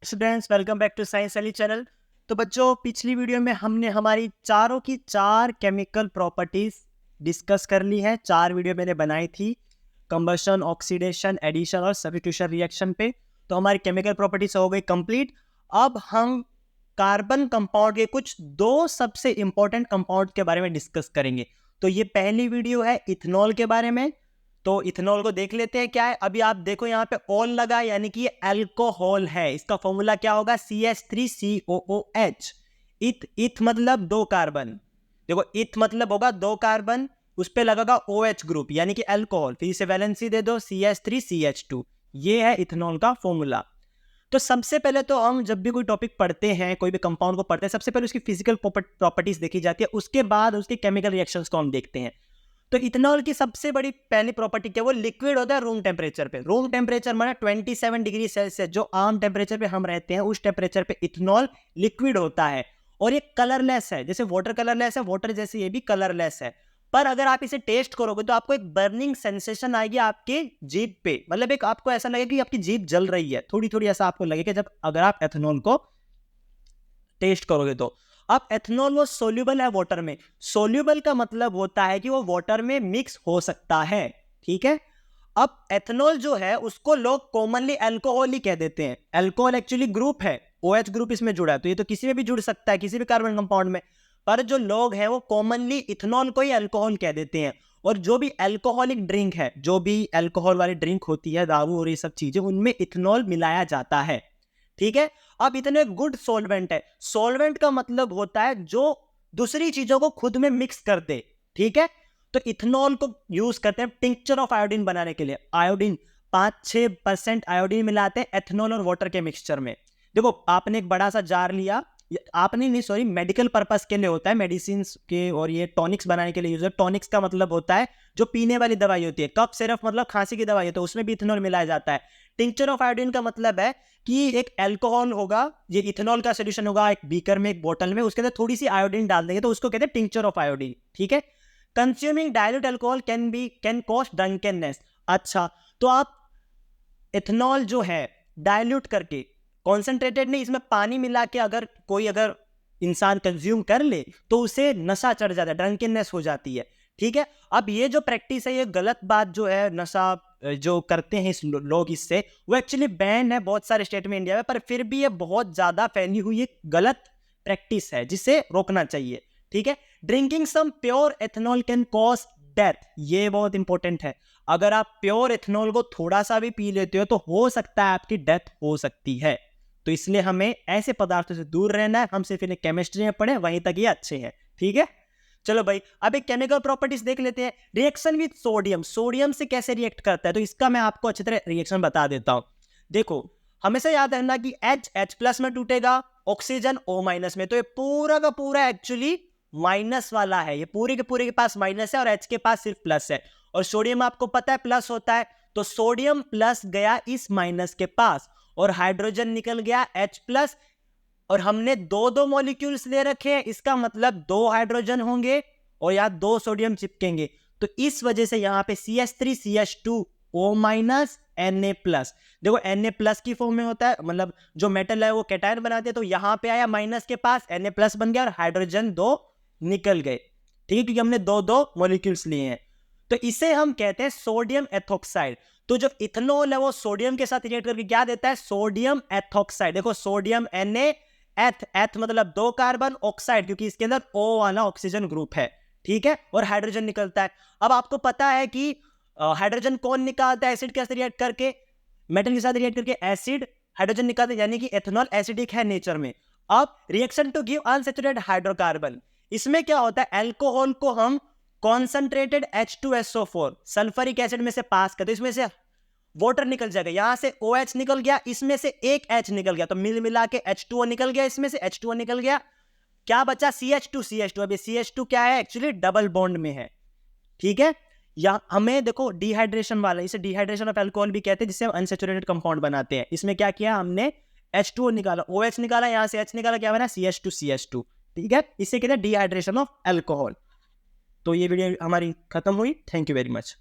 Students, welcome back to science Ali channel. तो बच्चों, पिछली वीडियो में हमने हमारी चारों की चार केमिकल प्रॉपर्टीज डिस्कस कर ली है। चार वीडियो मैंने बनाई थी कंबशन, ऑक्सीडेशन, एडिशन और सब्स्टिट्यूशन रिएक्शन पे। तो हमारी केमिकल प्रॉपर्टीज हो गई कंप्लीट। अब हम कार्बन कंपाउंड के कुछ दो सबसे इंपॉर्टेंट कंपाउंड के बारे में डिस्कस करेंगे। तो ये पहली वीडियो है इथेनॉल के बारे में। तो इथेनॉल को देख लेते हैं क्या है। अभी आप देखो यहाँ पे ऑल लगा, यानी कि ये अल्कोहल है। इसका फॉर्मूला क्या होगा? CH3COOH। इथ मतलब दो कार्बन। देखो, इथ मतलब होगा दो कार्बन, उस पे लगेगा OH ग्रुप यानी कि अल्कोहल। फिर इसे वैलेंसी दे दो CH3CH2। ये है इथेनॉल का फॉर्मूला। तो सबसे पहले तो हम जब भी कोई टॉपिक पढ़ते हैं, कोई भी कंपाउंड को पढ़ते हैं, सबसे पहले उसकी फिजिकल प्रॉपर्टीज देखी जाती है, उसके बाद उसके केमिकल रिएक्शंस को हम देखते हैं। तो इथेनॉल की सबसे बड़ी पहली प्रॉपर्टी क्या? वो लिक्विड होता है रूम टेम्परेचर पे। रूम टेम्परेचर माना 27 डिग्री सेल्सियस, जो आम टेम्परेचर पे हम रहते हैं उस टेम्परेचर पे इथेनॉल लिक्विड होता है। और ये कलरलेस है, जैसे वाटर कलरलेस है, वाटर जैसे ये भी कलरलेस है। पर अगर आप इसे टेस्ट करोगे तो आपको एक बर्निंग सेंसेशन आएगी आपके जीभ पे। मतलब एक आपको ऐसा लगेगा कि आपकी जीभ जल रही है, थोड़ी थोड़ी ऐसा आपको लगेगा जब अगर आप एथेनॉल को टेस्ट करोगे तो। अब एथेनॉल वो सोल्यूबल है वाटर में। सोल्यूबल का मतलब होता है कि वो वाटर में मिक्स हो सकता है, ठीक है। अब एथेनॉल जो है उसको लोग कॉमनली अल्कोहल ही कह देते हैं। अल्कोहल एक्चुअली ग्रुप है, OH ग्रुप इसमें जुड़ा है, तो ये तो किसी में भी जुड़ सकता है, किसी भी कार्बन कंपाउंड में। पर जो लोग हैं वो कॉमनली इथेनॉल को ही अल्कोहल कह देते हैं। और जो भी अल्कोहलिक ड्रिंक है, जो भी अल्कोहल वाली ड्रिंक होती है, दारू और ये सब चीजें, उनमें इथेनॉल मिलाया जाता है, ठीक है। अब इतने गुड सॉल्वेंट है। सॉल्वेंट का मतलब होता है जो दूसरी चीजों को खुद में मिक्स कर दे, ठीक है। तो इथेनॉल को यूज करते हैं टिंक्चर ऑफ आयोडीन बनाने के लिए। आयोडीन 5-6% आयोडीन मिलाते हैं एथेनॉल और वाटर के मिक्सचर में। देखो, आपने एक बड़ा सा जार लिया, आपने नहीं, सॉरी, मेडिकल पर्पस के लिए होता है, मेडिसिन के और ये टॉनिक्स बनाने के लिए यूज है। टॉनिक्स का मतलब होता है जो पीने वाली दवाई होती है। कफ सिरप मतलब खांसी की दवाई है, तो उसमें भी इथेनॉल मिलाया जाता है। टिंक्चर ऑफ आयोडीन का मतलब है कि एक अल्कोहल होगा, ये इथेनॉल का सोल्यूशन होगा एक बीकर में, एक बोतल में, उसके अंदर थोड़ी सी आयोडीन डाल देंगे तो उसको कहते हैं टिंक्चर ऑफ आयोडीन, ठीक है। Consuming dilute alcohol can cause drunkenness. अच्छा, तो आप इथेनॉल जो है डाइल्यूट करके, कॉन्सेंट्रेटेड नहीं, इसमें पानी मिला के अगर इंसान कंज्यूम कर ले तो उसे नशा चढ़ जाता है, ड्रंकनेस हो जाती है, ठीक है। अब ये जो प्रैक्टिस है, ये गलत बात जो है, नशा जो करते हैं लोग इससे, वो एक्चुअली बैन है बहुत सारे स्टेट में इंडिया में, पर फिर भी ये बहुत ज्यादा फैली हुई एक गलत प्रैक्टिस है जिसे रोकना चाहिए, ठीक है। Drinking some pure ethanol can cause death, ये बहुत इंपॉर्टेंट है। अगर आप प्योर एथेनॉल को थोड़ा सा भी पी लेते हो तो हो सकता है आपकी डेथ हो सकती है। तो इसलिए हमें ऐसे पदार्थों से दूर रहना है। हम सिर्फ इन्हें केमिस्ट्री में पढ़े, वहीं तक ये अच्छे हैं, ठीक है। चलो भाई, अब एक केमिकल प्रॉपर्टीज देख लेते हैं। रिएक्शन विद सोडियम, सोडियम से कैसे रिएक्ट करता है, तो इसका मैं आपको अच्छी तरह रिएक्शन बता देता हूं। देखो, हमेशा याद रखना कि H में टूटेगा, ऑक्सीजन O- में। तो ये पूरा का पूरा एक्चुअली माइनस वाला है, ये पूरे के पास माइनस है और H के पास सिर्फ प्लस है। और सोडियम आपको पता है प्लस होता है, तो सोडियम प्लस गया इस माइनस के पास और हाइड्रोजन निकल गया H+। और हमने दो दो मॉलिक्यूल्स ले रखे हैं, इसका मतलब दो हाइड्रोजन होंगे और यहाँ दो सोडियम चिपकेंगे। तो इस वजह से यहाँ पे CH3CH2O- Na+। देखो, Na+ की फॉर्म में होता है, मतलब जो मेटल है वो कैटायन बनाते हैं। तो यहाँ पे आया माइनस के पास, Na+ बन गया और हाइड्रोजन दो निकल गए, ठीक है, क्योंकि हमने दो दो मॉलिक्यूल्स लिए हैं। तो इसे हम कहते हैं सोडियम एथोक्साइड। तो जो इथेनॉल है वो सोडियम के साथ रिएक्ट करके क्या देता है? Sodium ethoxide. देखो, सोडियम Na, एथ मतलब दो कार्बन, ऑक्साइड क्योंकि इसके अंदर O वाला ऑक्सीजन ग्रुप है, ठीक है, और हाइड्रोजन निकलता है। अब आपको पता है कि हाइड्रोजन कौन निकालता है एसिड के साथ रिएक्ट करके? मेटल के साथ रिएक्ट करके एसिड हाइड्रोजन निकालता है, यानी कि एथेनॉल एसिडिक है नेचर में। अब reaction to give unsaturated hydrocarbon, इसमें क्या होता है? अल्कोहल को हम कॉन्सेंट्रेटेड H2SO4 सल्फ्यूरिक एसिड में से पास करते, इसमें से वाटर निकल जाएगा, यहां से OH निकल गया, इसमें से एक H निकल गया, तो मिल मिला के H2O निकल गया, इसमें से H2O निकल गया, क्या बचा? CH2। अब ये CH2 क्या है? एक्चुअली डबल बॉन्ड में है, ठीक है। या हमें देखो डिहाइड्रेशन वाला, इसे डिहाइड्रेशन ऑफ अल्कोहल भी कहते हैं, जिससे हम अनसैचुरेटेड कंपाउंड बनाते हैं। इसमें क्या किया हमने? H2O निकाला, OH निकाला, यहां से H निकाला, क्या बना? CH2, ठीक है। इसे कहते हैं डिहाइड्रेशन ऑफ अल्कोहल। तो ये वीडियो हमारी खत्म हुई। Thank you very much.